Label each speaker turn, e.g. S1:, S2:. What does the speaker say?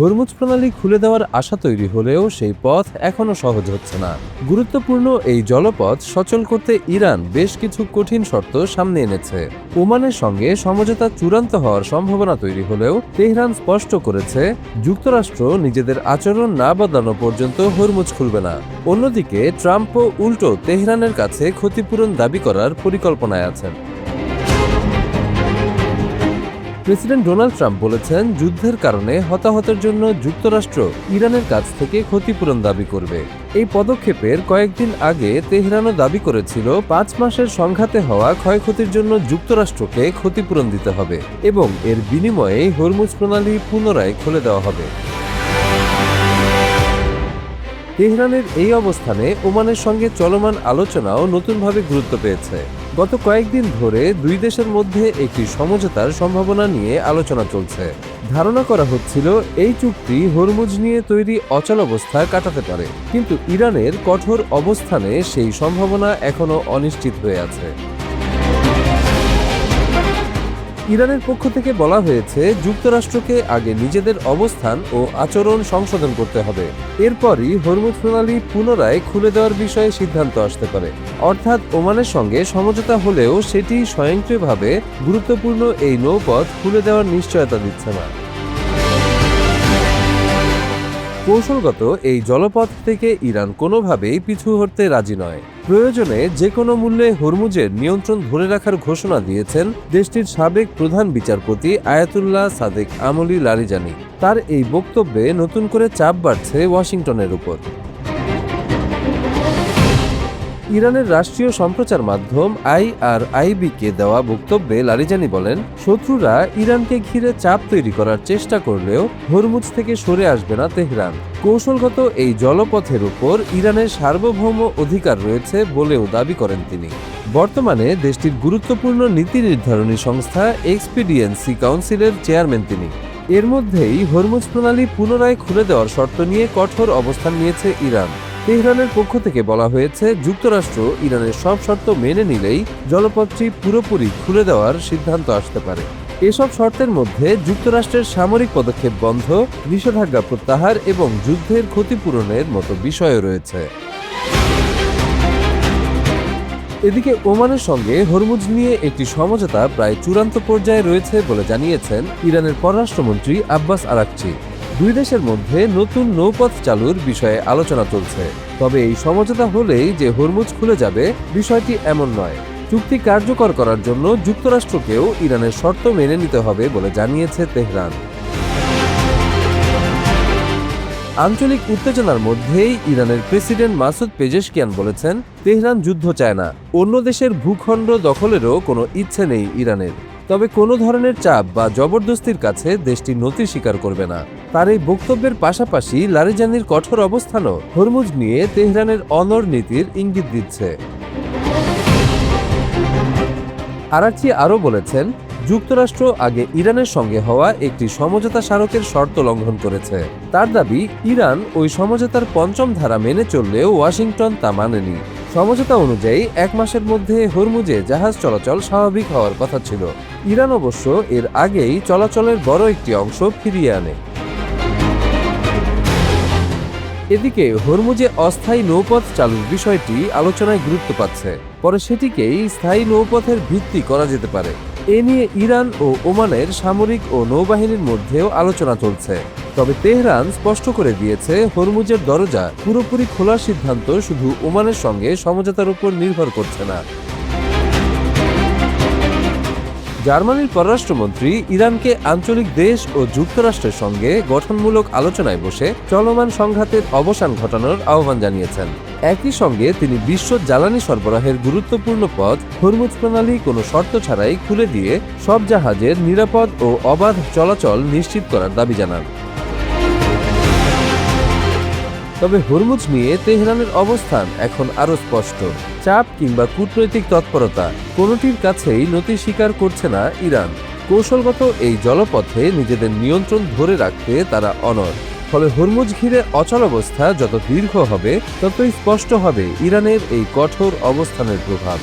S1: Hormuz প্রণালী খুলে দেওয়ার আশা তৈরি হলেও সেই পথ এখনো সহজ হচ্ছে না। গুরুত্বপূর্ণ এই জলপথ সচল করতে ইরান বেশ কিছু কঠিন শর্ত সামনে এনেছে। ওমানের সঙ্গে সমঝোতা চূড়ান্ত হওয়ার সম্ভাবনা তৈরি হলেও তেহরান স্পষ্ট করেছে, যুক্তরাষ্ট্র নিজেদের আচরণ না বদলানো পর্যন্ত হরমুজ খুলবে না। অন্যদিকে ট্রাম্পও উল্টো তেহরানের কাছে ক্ষতিপূরণ দাবি করার পরিকল্পনায় আছেন। প্রেসিডেন্ট ডোনাল্ড ট্রাম্প বলেছেন, যুদ্ধের কারণে হতাহতের জন্য যুক্তরাষ্ট্র ইরানের কাছ থেকে ক্ষতিপূরণ দাবি করবে। এই পদক্ষেপের কয়েকদিন আগে তেহরানও দাবি করেছিল ৫ মাসের সংঘাতে হওয়া ক্ষয়ক্ষতির জন্য যুক্তরাষ্ট্রকে ক্ষতিপূরণ দিতে হবে এবং এর বিনিময়ে হরমুজ প্রণালী পুনরায় খুলে দেওয়া হবে। তেহরানের এই অবস্থানে ওমানের সঙ্গে চলমান আলোচনাও নতুনভাবে গুরুত্ব পেয়েছে। গত কয়েকদিন ধরে দুই দেশের মধ্যে একটি সমঝোতার সম্ভাবনা নিয়ে আলোচনা চলছে। ধারণা করা হচ্ছিল এই চুক্তি হরমুজ নিয়ে তৈরি অচলাবস্থা কাটাতে পারে, কিন্তু ইরানের কঠোর অবস্থানে সেই সম্ভাবনা এখনো অনিশ্চিত হয়ে আছে। ইরানের পক্ষ থেকে বলা হয়েছে, যুক্তরাষ্ট্রকে আগে নিজেদের অবস্থান ও আচরণ সংশোধন করতে হবে, এরপরই হরমুজ প্রণালী পুনরায় খুলে দেওয়ার বিষয়ে সিদ্ধান্ত আসতে পারে। অর্থাৎ ওমানের সঙ্গে সমঝোতা হলেও সেটি স্বয়ংক্রিয়ভাবে গুরুত্বপূর্ণ এই নৌপথ খুলে দেওয়ার নিশ্চয়তা দিচ্ছে না। কৌশলগত এই জলপথ থেকে ইরান কোনোভাবেই পিছু হটতে রাজি নয়। প্রয়োজনে যে কোনো মূল্যে হরমুজের নিয়ন্ত্রণ ধরে রাখার ঘোষণা দিয়েছেন দেশটির সাবেক প্রধান বিচারপতি আয়াতুল্লাহ সাদেক আমলি লারিজানি। তার এই বক্তব্যে নতুন করে চাপ বাড়ছে ওয়াশিংটনের উপর। ইরানের রাষ্ট্রীয় সম্প্রচার মাধ্যম IRIB-কে দেওয়া বক্তব্যে লারিজানি বলেন, শত্রুরা ইরানকে ঘিরে চাপ তৈরি করার চেষ্টা করলেও হরমুজ থেকে সরে আসবে না তেহরান। কৌশলগত এই জলপথের উপর ইরানের সার্বভৌম অধিকার রয়েছে বলেও দাবি করেন তিনি। বর্তমানে দেশটির গুরুত্বপূর্ণ নীতি নির্ধারণী সংস্থা এক্সপিডিয়েন্সি কাউন্সিলের চেয়ারম্যান তিনি। এর মধ্যেই হরমুজ প্রণালী পুনরায় খুলে দেওয়ার শর্ত নিয়ে কঠোর অবস্থান নিয়েছে ইরান। তেহরানের পক্ষ থেকে বলা হয়েছে, যুক্তরাষ্ট্র ইরানের সব শর্ত মেনে নিলেই জলপথটি পুরোপুরি খুলে দেওয়ার সিদ্ধান্ত আসতে পারে। এসব শর্তের মধ্যে যুক্তরাষ্ট্রের সামরিক পদক্ষেপ বন্ধ, নিষেধাজ্ঞা প্রত্যাহার এবং যুদ্ধের ক্ষতিপূরণের মতো বিষয় রয়েছে। এদিকে ওমানের সঙ্গে হরমুজ নিয়ে একটি সমঝোতা প্রায় চূড়ান্ত পর্যায়ে রয়েছে বলে জানিয়েছেন ইরানের পররাষ্ট্রমন্ত্রী আব্বাস আরাকচি। দুই দেশের মধ্যে নতুন নৌপথ চালুর বিষয়ে আলোচনা চলছে। তবে এই সমঝোতা হলেই যে হরমুজ খুলে যাবে, বিষয়টি এমন নয়। চুক্তি কার্যকর করার জন্য যুক্তরাষ্ট্রকেও ইরানের শর্ত মেনে নিতে হবে বলে জানিয়েছে তেহরান। আঞ্চলিক উত্তেজনার মধ্যেই ইরানের প্রেসিডেন্ট মাসুদ পেজেশকিয়ান বলেছেন, তেহরান যুদ্ধ চায় না, অন্য দেশের ভূখণ্ড দখলেরও কোনো ইচ্ছে নেই ইরানের। তবে কোনো ধরনের চাপ বা জবরদস্তির কাছে দেশটি নতি স্বীকার করবে না। তার এই বক্তব্যের পাশাপাশি লারিজানির কঠোর অবস্থানও হরমুজ নিয়ে তেহরানের অনড় নীতির ইঙ্গিত দিচ্ছে। আরাকচি আরও বলেছেন, যুক্তরাষ্ট্র আগে ইরানের সঙ্গে হওয়া একটি সমঝোতা স্মারকের শর্ত লঙ্ঘন করেছে। তার দাবি, ইরান ওই সমঝোতার ৫ম ধারা মেনে চললেও ওয়াশিংটন তা মানেনি। সমঝোতা অনুযায়ী ১ মাসের মধ্যে হরমুজে জাহাজ চলাচল স্বাভাবিক হওয়ার কথা ছিল। ইরান অবশ্য এর আগেই চলাচলের বড় একটি অংশ ফিরিয়ে আনে। এদিকে হরমুজে অস্থায়ী নৌপথ চালুর বিষয়টি আলোচনায় গুরুত্ব পাচ্ছে। পরে সেটিকেই স্থায়ী নৌপথের ভিত্তি করা যেতে পারে। এ নিয়ে ইরান ও ওমানের সামরিক ও নৌবাহিনীর মধ্যেও আলোচনা চলছে। তবে তেহরান স্পষ্ট করে দিয়েছে, হরমুজের দরজা পুরোপুরি খোলার সিদ্ধান্ত শুধু ওমানের সঙ্গে সমঝোতার উপর নির্ভর করছে না। জার্মানির পররাষ্ট্রমন্ত্রী ইরানকে আঞ্চলিক দেশ ও যুক্তরাষ্ট্রের সঙ্গে গঠনমূলক আলোচনায় বসে চলমান সংঘাতের অবসান ঘটানোর আহ্বান জানিয়েছেন। একই সঙ্গে তিনি বিশ্ব জ্বালানি সরবরাহের গুরুত্বপূর্ণ পথ হরমুজ প্রণালী কোনো শর্ত ছাড়াই খুলে দিয়ে সব জাহাজের নিরাপদ ও অবাধ চলাচল নিশ্চিত করার দাবি জানান। তবে হরমুজ নিয়ে তেহরানের অবস্থান এখন আরও স্পষ্ট। চাপ কিংবা কূটনৈতিক তৎপরতা কোনোটির কাছেই নতি স্বীকার করছে না ইরান। কৌশলগত এই জলপথে নিজেদের নিয়ন্ত্রণ ধরে রাখতে তারা অনড়। ফলে হরমুজ ঘিরে অচলাবস্থা যত দীর্ঘ হবে, ততই স্পষ্ট হবে ইরানের এই কঠোর অবস্থানের প্রভাব।